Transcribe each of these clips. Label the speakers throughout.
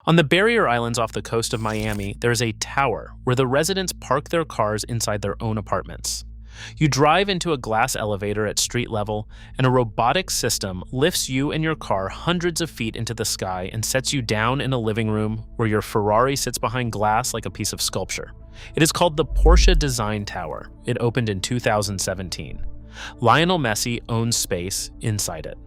Speaker 1: On the barrier islands off the coast of Miami, there is a tower where the residents park their cars inside their own apartments. You drive into a glass elevator at street level, and a robotic system lifts you and your car hundreds of feet into the sky and sets you down in a living room where your Ferrari sits behind glass like a piece of sculpture. It is called the Porsche Design Tower. It opened in 2017. Lionel Messi owns space inside it.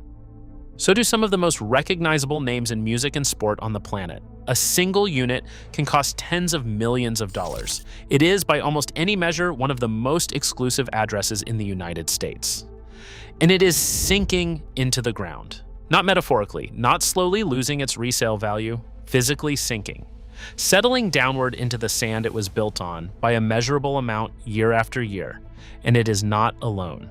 Speaker 1: So do some of the most recognizable names in music and sport on the planet. A single unit can cost tens of millions of dollars. It is, by almost any measure, one of the most exclusive addresses in the United States. And it is sinking into the ground. Not metaphorically, not slowly losing its resale value, physically sinking. Settling downward into the sand it was built on by a measurable amount year after year. And it is not alone.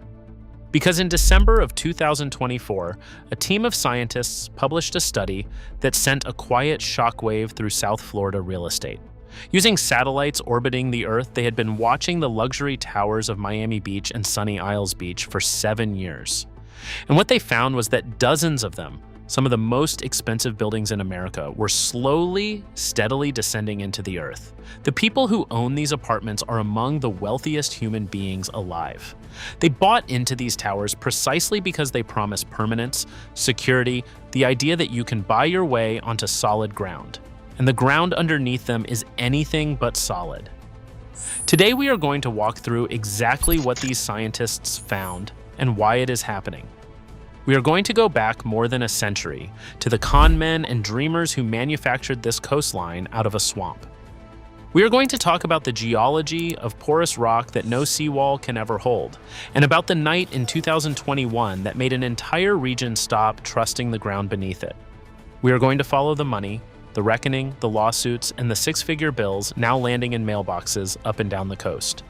Speaker 1: Because in December of 2024, a team of scientists published a study that sent a quiet shockwave through South Florida real estate. Using satellites orbiting the Earth, they had been watching the luxury towers of Miami Beach and Sunny Isles Beach for 7 years. And what they found was that dozens of them, some of the most expensive buildings in America, were slowly, steadily descending into the earth. The people who own these apartments are among the wealthiest human beings alive. They bought into these towers precisely because they promise permanence, security, the idea that you can buy your way onto solid ground. And the ground underneath them is anything but solid. Today we are going to walk through exactly what these scientists found and why it is happening. We are going to go back more than a century to the con men and dreamers who manufactured this coastline out of a swamp. We are going to talk about the geology of porous rock that no seawall can ever hold, and about the night in 2021 that made an entire region stop trusting the ground beneath it. We are going to follow the money, the reckoning, the lawsuits, and the six-figure bills now landing in mailboxes up and down the coast.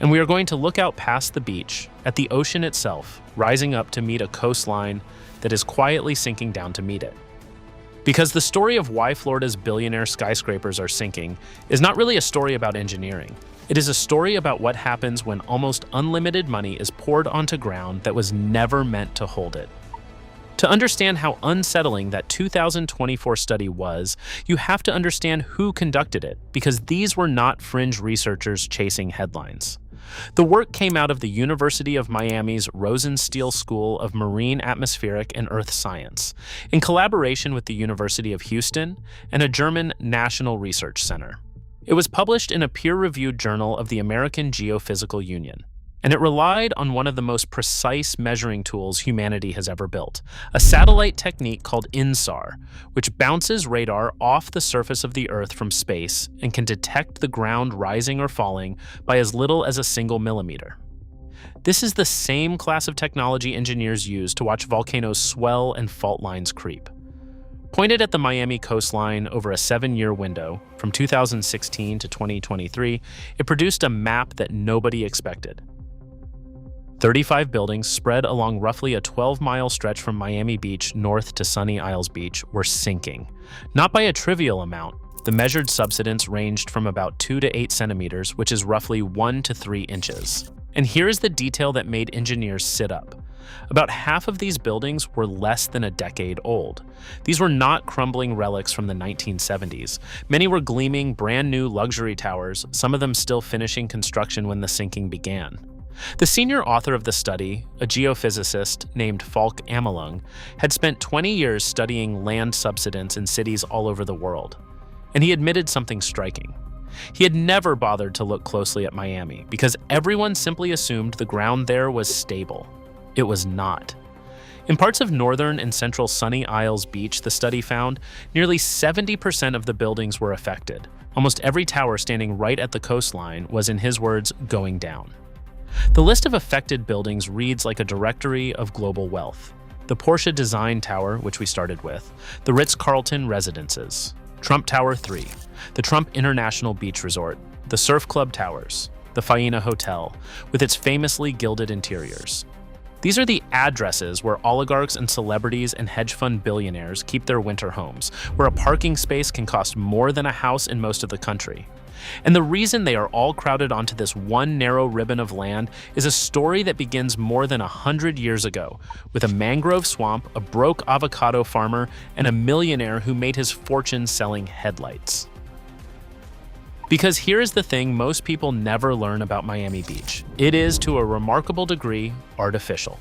Speaker 1: And we are going to look out past the beach, at the ocean itself, rising up to meet a coastline that is quietly sinking down to meet it. Because the story of why Florida's billionaire skyscrapers are sinking is not really a story about engineering. It is a story about what happens when almost unlimited money is poured onto ground that was never meant to hold it. To understand how unsettling that 2024 study was, you have to understand who conducted it, because these were not fringe researchers chasing headlines. The work came out of the University of Miami's Rosenstiel School of Marine Atmospheric and Earth Science, in collaboration with the University of Houston and a German National Research Center. It was published in a peer-reviewed journal of the American Geophysical Union, and it relied on one of the most precise measuring tools humanity has ever built, a satellite technique called INSAR, which bounces radar off the surface of the Earth from space and can detect the ground rising or falling by as little as a single millimeter. This is the same class of technology engineers use to watch volcanoes swell and fault lines creep. Pointed at the Miami coastline over a 7-year window, from 2016 to 2023, it produced a map that nobody expected. 35 buildings spread along roughly a 12-mile stretch from Miami Beach north to Sunny Isles Beach were sinking. Not by a trivial amount. The measured subsidence ranged from about 2 to 8 centimeters, which is roughly 1 to 3 inches. And here is the detail that made engineers sit up. About half of these buildings were less than a decade old. These were not crumbling relics from the 1970s. Many were gleaming, brand new luxury towers, some of them still finishing construction when the sinking began. The senior author of the study, a geophysicist named Falk Amelung, had spent 20 years studying land subsidence in cities all over the world. And he admitted something striking. He had never bothered to look closely at Miami because everyone simply assumed the ground there was stable. It was not. In parts of northern and central Sunny Isles Beach, the study found nearly 70% of the buildings were affected. Almost every tower standing right at the coastline was, in his words, going down. The list of affected buildings reads like a directory of global wealth. The Porsche Design Tower, which we started with, the Ritz-Carlton Residences, Trump Tower 3, the Trump International Beach Resort, the Surf Club Towers, the Faena Hotel, with its famously gilded interiors. These are the addresses where oligarchs and celebrities and hedge fund billionaires keep their winter homes, where a parking space can cost more than a house in most of the country. And the reason they are all crowded onto this one narrow ribbon of land is a story that begins more than 100 years ago, with a mangrove swamp, a broke avocado farmer, and a millionaire who made his fortune selling headlights. Because here is the thing most people never learn about Miami Beach. It is, to a remarkable degree, artificial.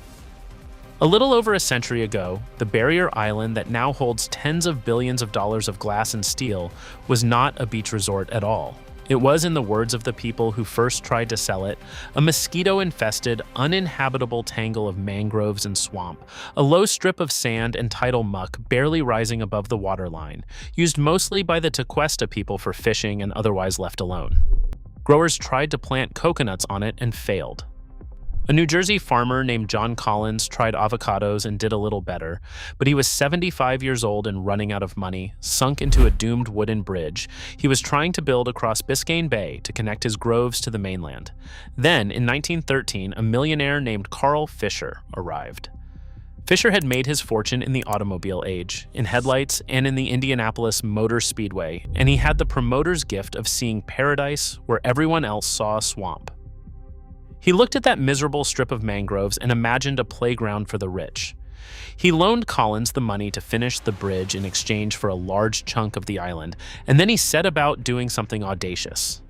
Speaker 1: A little over a century ago, the barrier island that now holds tens of billions of dollars of glass and steel was not a beach resort at all. It was, in the words of the people who first tried to sell it, a mosquito-infested, uninhabitable tangle of mangroves and swamp, a low strip of sand and tidal muck barely rising above the waterline, used mostly by the Tequesta people for fishing and otherwise left alone. Growers tried to plant coconuts on it and failed. A New Jersey farmer named John Collins tried avocados and did a little better, but he was 75 years old and running out of money, sunk into a doomed wooden bridge he was trying to build across Biscayne Bay to connect his groves to the mainland. Then, in 1913, a millionaire named Carl Fisher arrived. Fisher had made his fortune in the automobile age, in headlights, and in the Indianapolis Motor Speedway, and he had the promoter's gift of seeing paradise where everyone else saw a swamp. He looked at that miserable strip of mangroves and imagined a playground for the rich. He loaned Collins the money to finish the bridge in exchange for a large chunk of the island, and then he set about doing something audacious.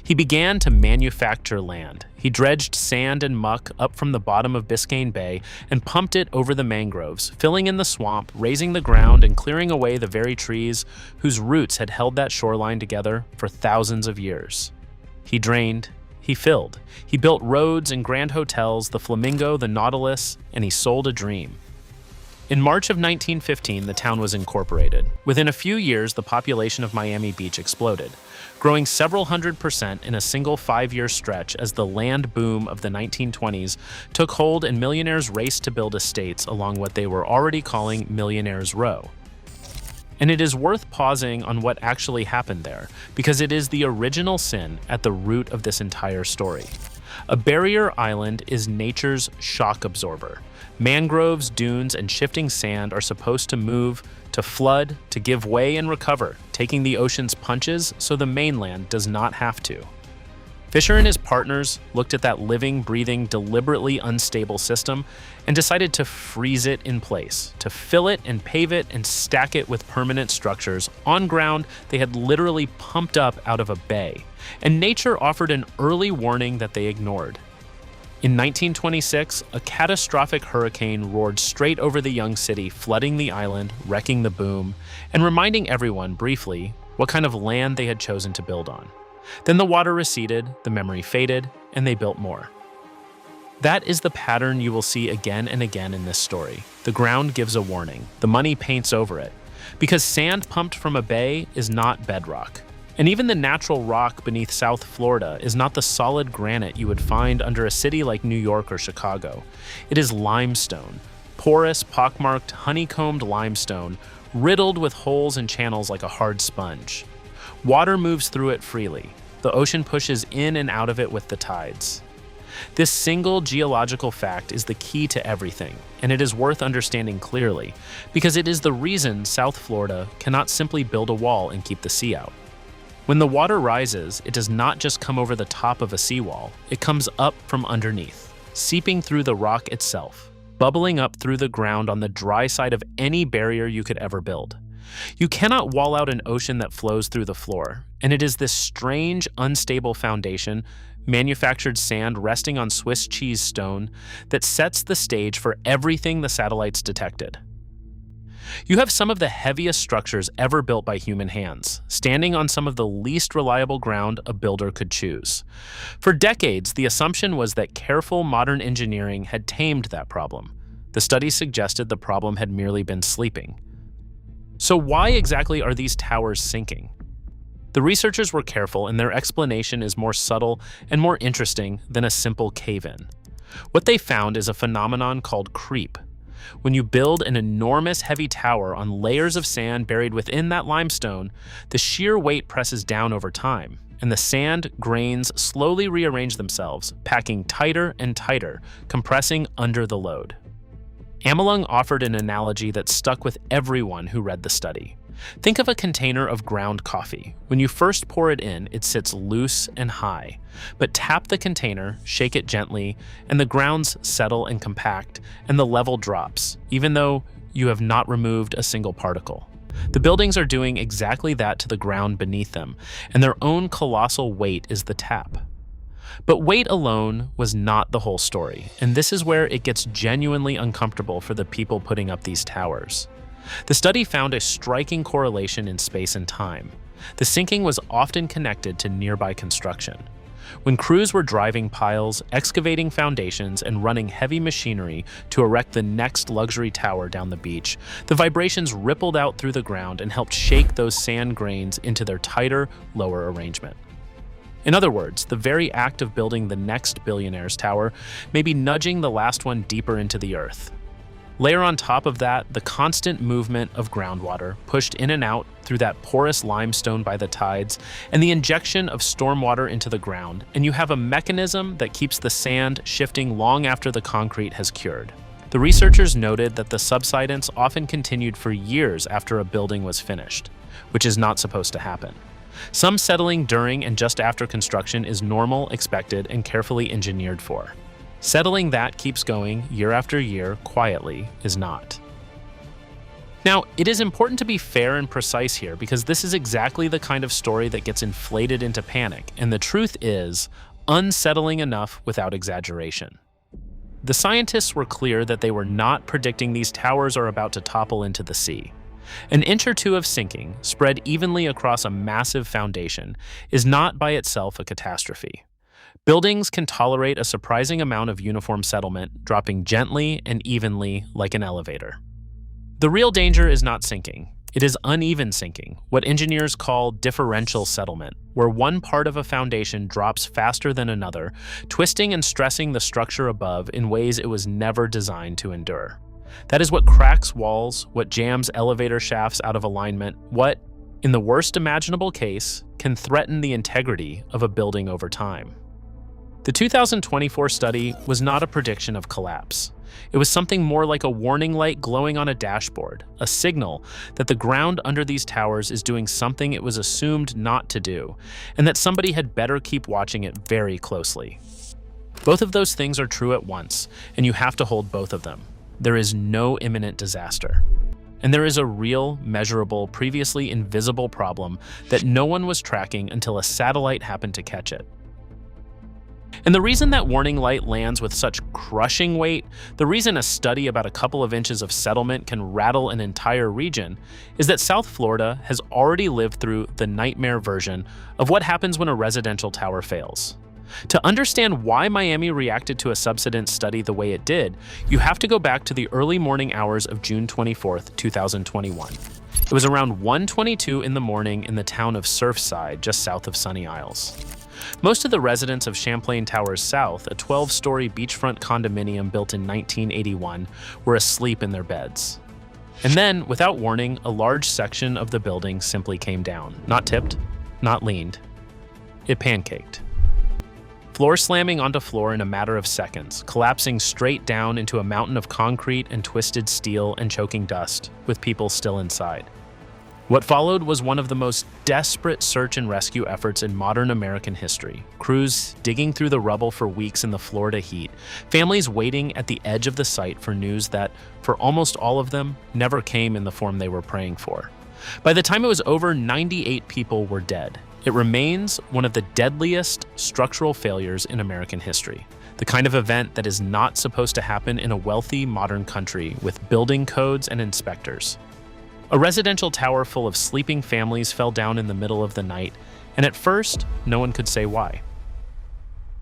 Speaker 1: He began to manufacture land. He dredged sand and muck up from the bottom of Biscayne Bay and pumped it over the mangroves, filling in the swamp, raising the ground, and clearing away the very trees whose roots had held that shoreline together for thousands of years. He drained. He filled. He built roads and grand hotels, the Flamingo, the Nautilus, and he sold a dream. In March of 1915, the town was incorporated. Within a few years, the population of Miami Beach exploded, growing several 100% in a single 5-year stretch as the land boom of the 1920s took hold and millionaires raced to build estates along what they were already calling Millionaires' Row. And it is worth pausing on what actually happened there, because it is the original sin at the root of this entire story. A barrier island is nature's shock absorber. Mangroves, dunes, and shifting sand are supposed to move, to flood, to give way and recover, taking the ocean's punches so the mainland does not have to. Fisher and his partners looked at that living, breathing, deliberately unstable system and decided to freeze it in place, to fill it and pave it and stack it with permanent structures on ground they had literally pumped up out of a bay. And nature offered an early warning that they ignored. In 1926, a catastrophic hurricane roared straight over the young city, flooding the island, wrecking the boom, and reminding everyone briefly what kind of land they had chosen to build on. Then the water receded, the memory faded, and they built more. That is the pattern you will see again and again in this story. The ground gives a warning. The money paints over it. Because sand pumped from a bay is not bedrock. And even the natural rock beneath South Florida is not the solid granite you would find under a city like New York or Chicago. It is limestone, porous, pockmarked, honeycombed limestone, riddled with holes and channels like a hard sponge. Water moves through it freely. The ocean pushes in and out of it with the tides. This single geological fact is the key to everything, and it is worth understanding clearly, because it is the reason South Florida cannot simply build a wall and keep the sea out. When the water rises, it does not just come over the top of a seawall, it comes up from underneath, seeping through the rock itself, bubbling up through the ground on the dry side of any barrier you could ever build. You cannot wall out an ocean that flows through the floor, and it is this strange, unstable foundation, manufactured sand resting on Swiss cheese stone, that sets the stage for everything the satellites detected. You have some of the heaviest structures ever built by human hands, standing on some of the least reliable ground a builder could choose. For decades, the assumption was that careful modern engineering had tamed that problem. The studies suggested the problem had merely been sleeping. So why exactly are these towers sinking? The researchers were careful, and their explanation is more subtle and more interesting than a simple cave-in. What they found is a phenomenon called creep. When you build an enormous heavy tower on layers of sand buried within that limestone, the sheer weight presses down over time, and the sand grains slowly rearrange themselves, packing tighter and tighter, compressing under the load. Amelung offered an analogy that stuck with everyone who read the study. Think of a container of ground coffee. When you first pour it in, it sits loose and high. But tap the container, shake it gently, and the grounds settle and compact, and the level drops, even though you have not removed a single particle. The buildings are doing exactly that to the ground beneath them, and their own colossal weight is the tap. But weight alone was not the whole story, and this is where it gets genuinely uncomfortable for the people putting up these towers. The study found a striking correlation in space and time. The sinking was often connected to nearby construction. When crews were driving piles, excavating foundations, and running heavy machinery to erect the next luxury tower down the beach, the vibrations rippled out through the ground and helped shake those sand grains into their tighter, lower arrangement. In other words, the very act of building the next billionaires tower may be nudging the last one deeper into the earth. Layer on top of that the constant movement of groundwater pushed in and out through that porous limestone by the tides and the injection of stormwater into the ground, and you have a mechanism that keeps the sand shifting long after the concrete has cured. The researchers noted that the subsidence often continued for years after a building was finished, which is not supposed to happen. Some settling during and just after construction is normal, expected, and carefully engineered for. Settling that keeps going year after year quietly is not. Now, it is important to be fair and precise here because this is exactly the kind of story that gets inflated into panic, and the truth is unsettling enough without exaggeration. The scientists were clear that they were not predicting these towers are about to topple into the sea. An inch or two of sinking, spread evenly across a massive foundation, is not by itself a catastrophe. Buildings can tolerate a surprising amount of uniform settlement, dropping gently and evenly like an elevator. The real danger is not sinking. It is uneven sinking, what engineers call differential settlement, where one part of a foundation drops faster than another, twisting and stressing the structure above in ways it was never designed to endure. That is what cracks walls, what jams elevator shafts out of alignment, what, in the worst imaginable case, can threaten the integrity of a building over time. The 2024 study was not a prediction of collapse. It was something more like a warning light glowing on a dashboard, a signal that the ground under these towers is doing something it was assumed not to do, and that somebody had better keep watching it very closely. Both of those things are true at once, and you have to hold both of them. There is no imminent disaster. And there is a real, measurable, previously invisible problem that no one was tracking until a satellite happened to catch it. And the reason that warning light lands with such crushing weight, the reason a study about a couple of inches of settlement can rattle an entire region, is that South Florida has already lived through the nightmare version of what happens when a residential tower fails. To understand why Miami reacted to a Subsidence study the way it did, you have to go back to the early morning hours of June 24, 2021. It was around 1:22 in the morning in the town of Surfside, just south of Sunny Isles. Most of the residents of Champlain Towers South, a 12-story beachfront condominium built in 1981, were asleep in their beds. And then, without warning, a large section of the building simply came down. Not tipped, not leaned. It pancaked. Floor slamming onto floor in a matter of seconds, collapsing straight down into a mountain of concrete and twisted steel and choking dust, with people still inside. What followed was one of the most desperate search and rescue efforts in modern American history. Crews digging through the rubble for weeks in the Florida heat, families waiting at the edge of the site for news that, for almost all of them, never came in the form they were praying for. By the time it was over, 98 people were dead. It remains one of the deadliest structural failures in American history, the kind of event that is not supposed to happen in a wealthy, modern country with building codes and inspectors. A residential tower full of sleeping families fell down in the middle of the night, and at first, no one could say why.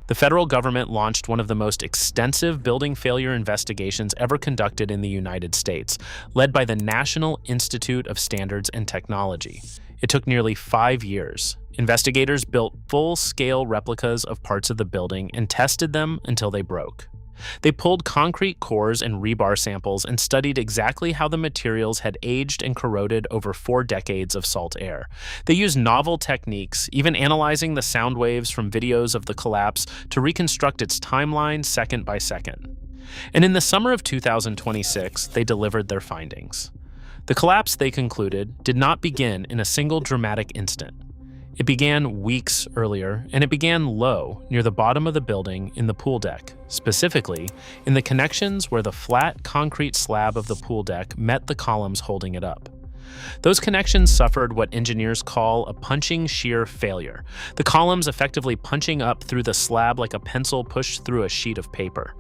Speaker 1: The federal government launched one of the most extensive building failure investigations ever conducted in the United States, led by the National Institute of Standards and Technology. It took nearly 5 years. Investigators built full-scale replicas of parts of the building and tested them until they broke. They pulled concrete cores and rebar samples and studied exactly how the materials had aged and corroded over 4 decades of salt air. They used novel techniques, even analyzing the sound waves from videos of the collapse to reconstruct its timeline second by second. And in the summer of 2026, they delivered their findings. The collapse, they concluded, did not begin in a single dramatic instant. It began weeks earlier, and it began low, near the bottom of the building in the pool deck, specifically in the connections where the flat concrete slab of the pool deck met the columns holding it up. Those connections suffered what engineers call a punching shear failure, the columns effectively punching up through the slab like a pencil pushed through a sheet of paper.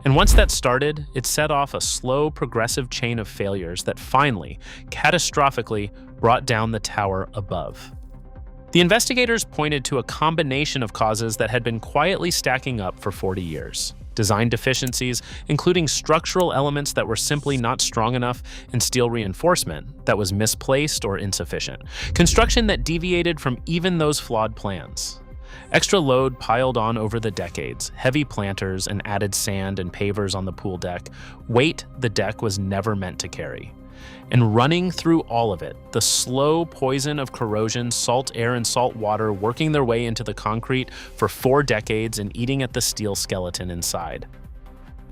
Speaker 1: And once that started, it set off a slow, progressive chain of failures that finally, catastrophically, brought down the tower above. The investigators pointed to a combination of causes that had been quietly stacking up for 40 years. Design deficiencies, including structural elements that were simply not strong enough, and steel reinforcement that was misplaced or insufficient. Construction that deviated from even those flawed plans. Extra load piled on over the decades, heavy planters and added sand and pavers on the pool deck, weight the deck was never meant to carry. And running through all of it, the slow poison of corrosion, salt air and salt water working their way into the concrete for 4 decades and eating at the steel skeleton inside.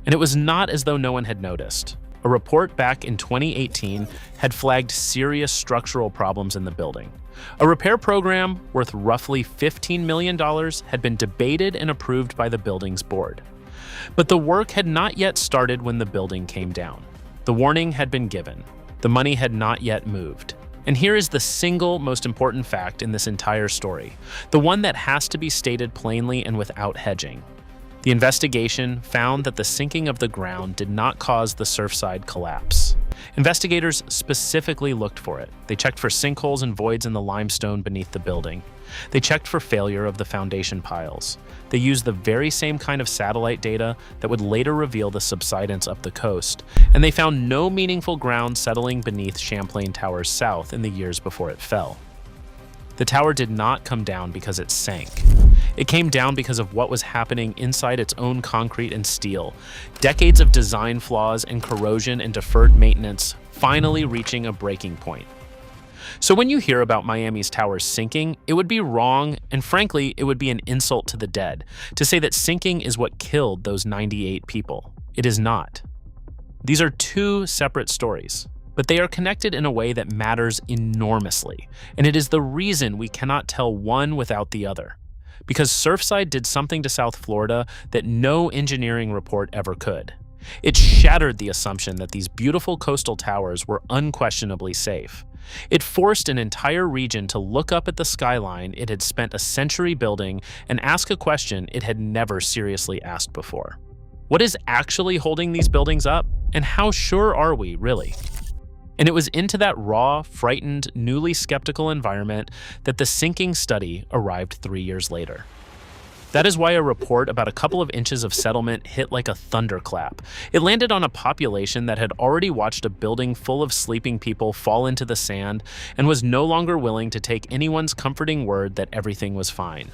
Speaker 1: And it was not as though no one had noticed. A report back in 2018 had flagged serious structural problems in the building. A repair program worth roughly $15 million had been debated and approved by the building's board. But the work had not yet started when the building came down. The warning had been given. The money had not yet moved. And here is the single most important fact in this entire story, the one that has to be stated plainly and without hedging. The investigation found that the sinking of the ground did not cause the Surfside collapse. Investigators specifically looked for it. They checked for sinkholes and voids in the limestone beneath the building. They checked for failure of the foundation piles. They used the very same kind of satellite data that would later reveal the subsidence up the coast, and they found no meaningful ground settling beneath Champlain Towers South in the years before it fell. The tower did not come down because it sank. It came down because of what was happening inside its own concrete and steel. Decades of design flaws and corrosion and deferred maintenance finally reaching a breaking point. So when you hear about Miami's towers sinking, it would be wrong, and frankly, it would be an insult to the dead, to say that sinking is what killed those 98 people. It is not. These are 2 separate stories, but they are connected in a way that matters enormously, and it is the reason we cannot tell one without the other. Because Surfside did something to South Florida that no engineering report ever could. It shattered the assumption that these beautiful coastal towers were unquestionably safe. It forced an entire region to look up at the skyline it had spent a century building and ask a question it had never seriously asked before. What is actually holding these buildings up, and how sure are we, really? And it was into that raw, frightened, newly skeptical environment that the sinking study arrived 3 years later. That is why a report about a couple of inches of settlement hit like a thunderclap. It landed on a population that had already watched a building full of sleeping people fall into the sand and was no longer willing to take anyone's comforting word that everything was fine.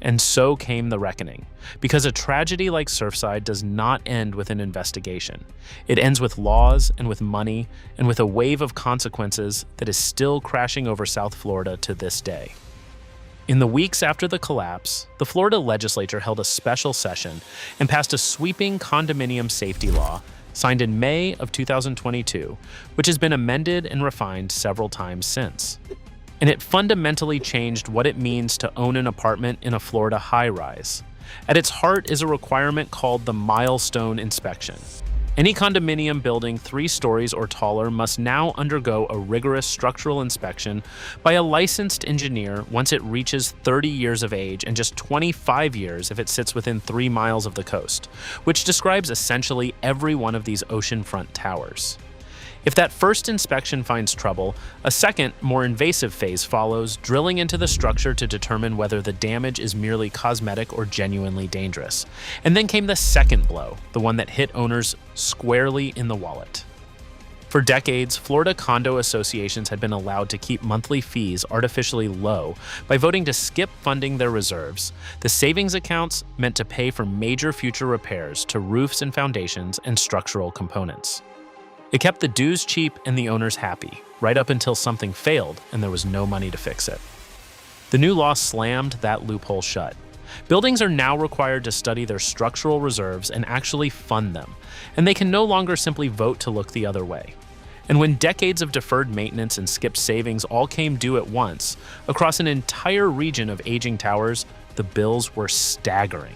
Speaker 1: And so came the reckoning, because a tragedy like Surfside does not end with an investigation. It ends with laws and with money and with a wave of consequences that is still crashing over South Florida to this day. In the weeks after the collapse, the Florida legislature held a special session and passed a sweeping condominium safety law signed in May of 2022, which has been amended and refined several times since. And it fundamentally changed what it means to own an apartment in a Florida high-rise. At its heart is a requirement called the milestone inspection. Any condominium building 3 stories or taller must now undergo a rigorous structural inspection by a licensed engineer once it reaches 30 years of age and just 25 years if it sits within 3 miles of the coast, which describes essentially every one of these oceanfront towers. If that first inspection finds trouble, a second, more invasive phase follows, drilling into the structure to determine whether the damage is merely cosmetic or genuinely dangerous. And then came the second blow, the one that hit owners squarely in the wallet. For decades, Florida condo associations had been allowed to keep monthly fees artificially low by voting to skip funding their reserves, the savings accounts meant to pay for major future repairs to roofs and foundations and structural components. It kept the dues cheap and the owners happy, right up until something failed and there was no money to fix it. The new law slammed that loophole shut. Buildings are now required to study their structural reserves and actually fund them, and they can no longer simply vote to look the other way. And when decades of deferred maintenance and skipped savings all came due at once, across an entire region of aging towers, the bills were staggering.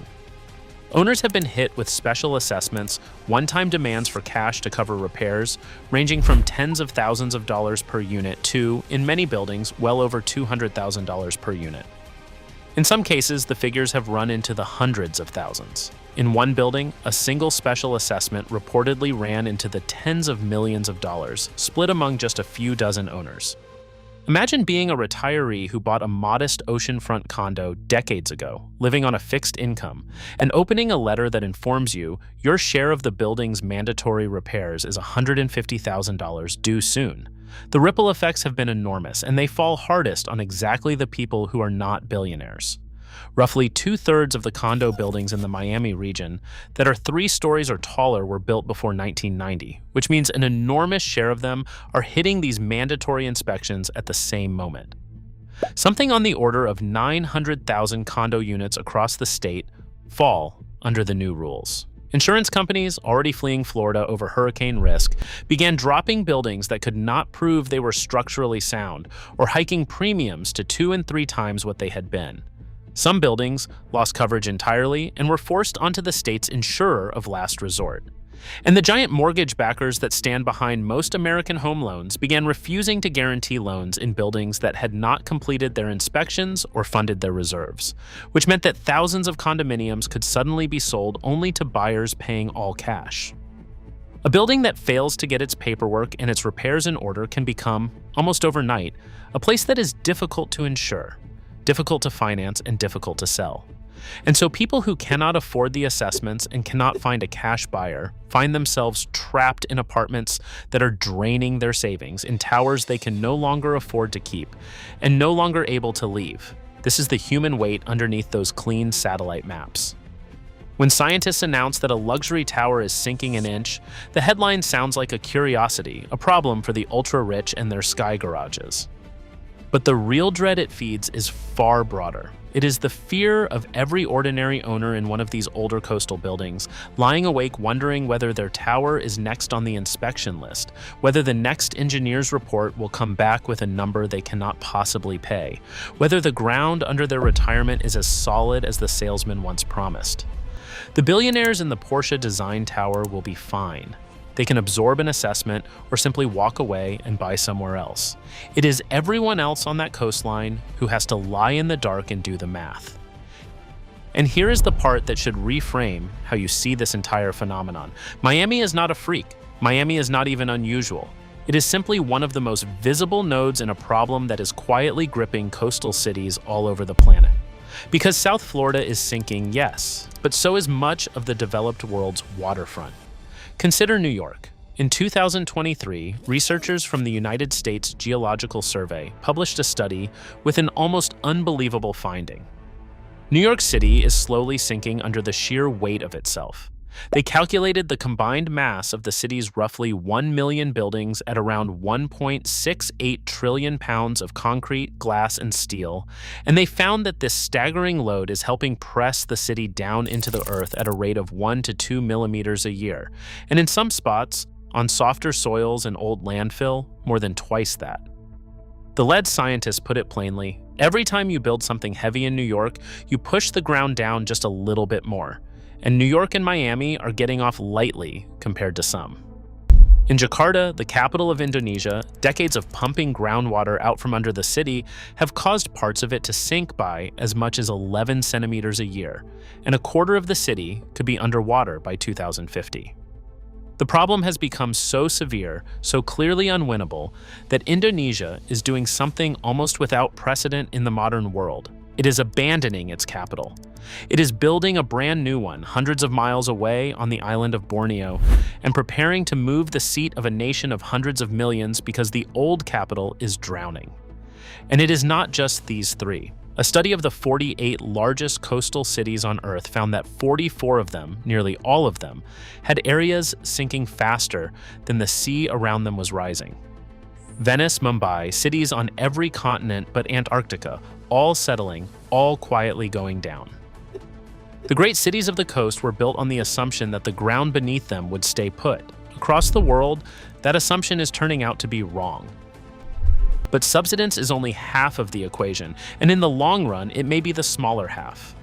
Speaker 1: Owners have been hit with special assessments, one-time demands for cash to cover repairs, ranging from tens of thousands of dollars per unit to, in many buildings, well over $200,000 per unit. In some cases, the figures have run into the hundreds of thousands. In one building, a single special assessment reportedly ran into the tens of millions of dollars, split among just a few dozen owners. Imagine being a retiree who bought a modest oceanfront condo decades ago, living on a fixed income, and opening a letter that informs you your share of the building's mandatory repairs is $150,000 due soon. The ripple effects have been enormous, and they fall hardest on exactly the people who are not billionaires. Roughly 2/3 of the condo buildings in the Miami region that are 3 stories or taller were built before 1990, which means an enormous share of them are hitting these mandatory inspections at the same moment. Something on the order of 900,000 condo units across the state fall under the new rules. Insurance companies, already fleeing Florida over hurricane risk, began dropping buildings that could not prove they were structurally sound, or hiking premiums to 2 and 3 times what they had been. Some buildings lost coverage entirely and were forced onto the state's insurer of last resort. And the giant mortgage backers that stand behind most American home loans began refusing to guarantee loans in buildings that had not completed their inspections or funded their reserves, which meant that thousands of condominiums could suddenly be sold only to buyers paying all cash. A building that fails to get its paperwork and its repairs in order can become, almost overnight, a place that is difficult to insure, difficult to finance, and difficult to sell. And so people who cannot afford the assessments and cannot find a cash buyer find themselves trapped in apartments that are draining their savings in towers they can no longer afford to keep and no longer able to leave. This is the human weight underneath those clean satellite maps. When scientists announce that a luxury tower is sinking an inch, the headline sounds like a curiosity, a problem for the ultra-rich and their sky garages. But the real dread it feeds is far broader. It is the fear of every ordinary owner in one of these older coastal buildings, lying awake wondering whether their tower is next on the inspection list, whether the next engineer's report will come back with a number they cannot possibly pay, whether the ground under their retirement is as solid as the salesman once promised. The billionaires in the Porsche design tower will be fine. They can absorb an assessment or simply walk away and buy somewhere else. It is everyone else on that coastline who has to lie in the dark and do the math. And here is the part that should reframe how you see this entire phenomenon. Miami is not a freak. Miami is not even unusual. It is simply one of the most visible nodes in a problem that is quietly gripping coastal cities all over the planet. Because South Florida is sinking, yes, but so is much of the developed world's waterfront. Consider New York. In 2023, researchers from the United States Geological Survey published a study with an almost unbelievable finding. New York City is slowly sinking under the sheer weight of itself. They calculated the combined mass of the city's roughly 1 million buildings at around 1.68 trillion pounds of concrete, glass, and steel, and they found that this staggering load is helping press the city down into the earth at a rate of 1 to 2 millimeters a year, and in some spots, on softer soils and old landfill, more than twice that. The lead scientists put it plainly, every time you build something heavy in New York, you push the ground down just a little bit more. And New York and Miami are getting off lightly compared to some. In Jakarta, the capital of Indonesia, decades of pumping groundwater out from under the city have caused parts of it to sink by as much as 11 centimeters a year, and a quarter of the city could be underwater by 2050. The problem has become so severe, so clearly unwinnable, that Indonesia is doing something almost without precedent in the modern world. It is abandoning its capital. It is building a brand new one hundreds of miles away on the island of Borneo and preparing to move the seat of a nation of hundreds of millions because the old capital is drowning. And it is not just these 3. A study of the 48 largest coastal cities on Earth found that 44 of them, nearly all of them, had areas sinking faster than the sea around them was rising. Venice, Mumbai, cities on every continent but Antarctica, all settling, all quietly going down. The great cities of the coast were built on the assumption that the ground beneath them would stay put, across the world, that assumption is turning out to be wrong. But subsidence is only half of the equation, and in the long run, it may be the smaller half.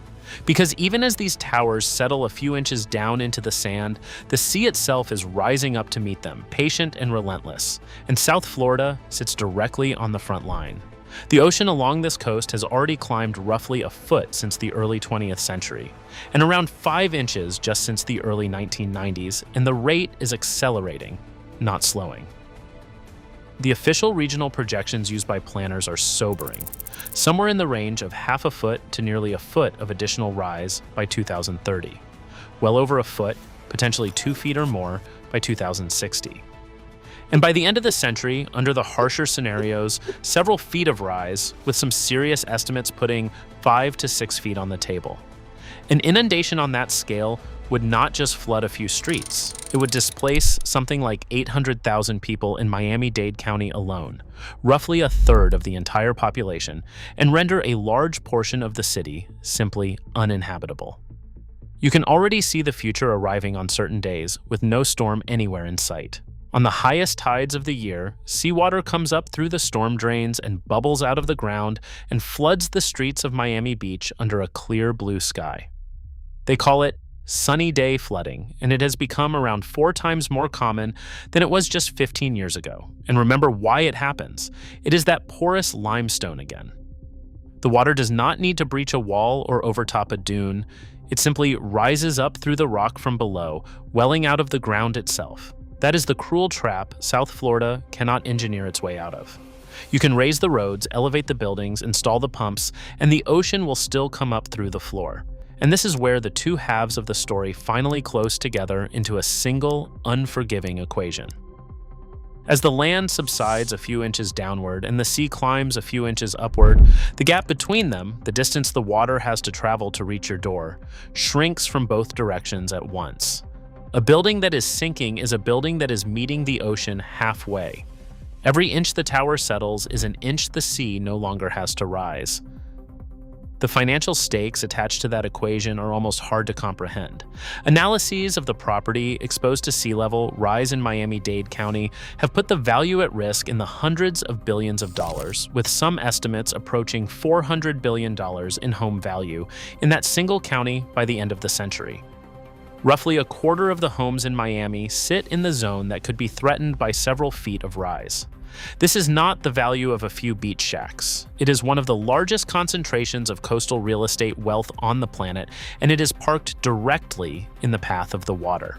Speaker 1: Because even as these towers settle a few inches down into the sand, the sea itself is rising up to meet them, patient and relentless, and South Florida sits directly on the front line. The ocean along this coast has already climbed roughly a foot since the early 20th century, and around 5 inches just since the early 1990s, and the rate is accelerating, not slowing. The official regional projections used by planners are sobering, somewhere in the range of half a foot to nearly a foot of additional rise by 2030, well over a foot, potentially 2 feet or more, by 2060. And by the end of the century, under the harsher scenarios, several feet of rise, with some serious estimates putting 5 to 6 feet on the table. An inundation on that scale would not just flood a few streets. It would displace something like 800,000 people in Miami-Dade County alone, roughly a third of the entire population, and render a large portion of the city simply uninhabitable. You can already see the future arriving on certain days, with no storm anywhere in sight. On the highest tides of the year, seawater comes up through the storm drains and bubbles out of the ground and floods the streets of Miami Beach under a clear blue sky. They call it sunny day flooding, and it has become around 4 times more common than it was just 15 years ago. And remember why it happens. It is that porous limestone again. The water does not need to breach a wall or overtop a dune. It simply rises up through the rock from below, welling out of the ground itself. That is the cruel trap South Florida cannot engineer its way out of. You can raise the roads, elevate the buildings, install the pumps, and the ocean will still come up through the floor. And this is where the two halves of the story finally close together into a single, unforgiving equation. As the land subsides a few inches downward and the sea climbs a few inches upward, the gap between them, the distance the water has to travel to reach your door, shrinks from both directions at once. A building that is sinking is a building that is meeting the ocean halfway. Every inch the tower settles is an inch the sea no longer has to rise. The financial stakes attached to that equation are almost hard to comprehend. Analyses of the property exposed to sea level rise in Miami-Dade County have put the value at risk in the hundreds of billions of dollars, with some estimates approaching $400 billion in home value in that single county by the end of the century. Roughly a quarter of the homes in Miami sit in the zone that could be threatened by several feet of rise. This is not the value of a few beach shacks. It is one of the largest concentrations of coastal real estate wealth on the planet, and it is parked directly in the path of the water.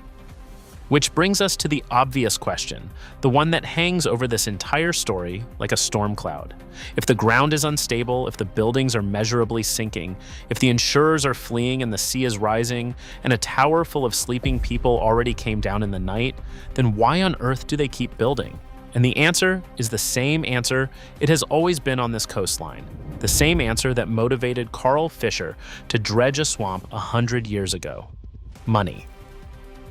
Speaker 1: Which brings us to the obvious question, the one that hangs over this entire story like a storm cloud. If the ground is unstable, if the buildings are measurably sinking, if the insurers are fleeing and the sea is rising, and a tower full of sleeping people already came down in the night, then why on earth do they keep building? And the answer is the same answer it has always been on this coastline, the same answer that motivated Carl Fisher to dredge a swamp 100 years ago: money.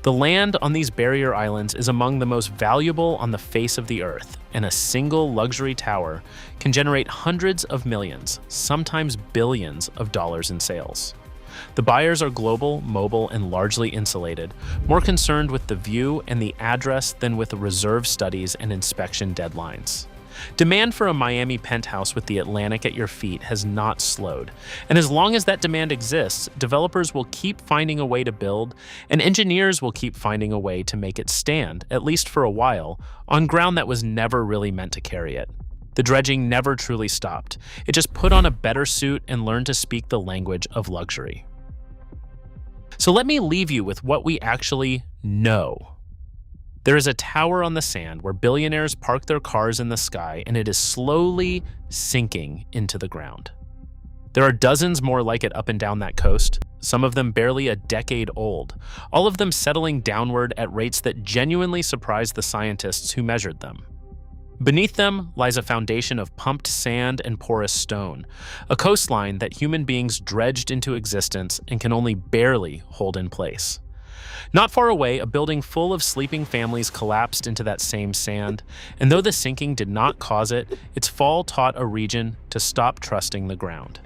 Speaker 1: The land on these barrier islands is among the most valuable on the face of the earth, and a single luxury tower can generate hundreds of millions, sometimes billions of dollars in sales. The buyers are global, mobile, and largely insulated, more concerned with the view and the address than with reserve studies and inspection deadlines. Demand for a Miami penthouse with the Atlantic at your feet has not slowed, and as long as that demand exists, developers will keep finding a way to build, and engineers will keep finding a way to make it stand, at least for a while, on ground that was never really meant to carry it. The dredging never truly stopped. It just put on a better suit and learned to speak the language of luxury. So let me leave you with what we actually know. There is a tower on the sand where billionaires park their cars in the sky, and it is slowly sinking into the ground. There are dozens more like it up and down that coast, some of them barely a decade old, all of them settling downward at rates that genuinely surprised the scientists who measured them. Beneath them lies a foundation of pumped sand and porous stone, a coastline that human beings dredged into existence and can only barely hold in place. Not far away, a building full of sleeping families collapsed into that same sand, and though the sinking did not cause it, its fall taught a region to stop trusting the ground.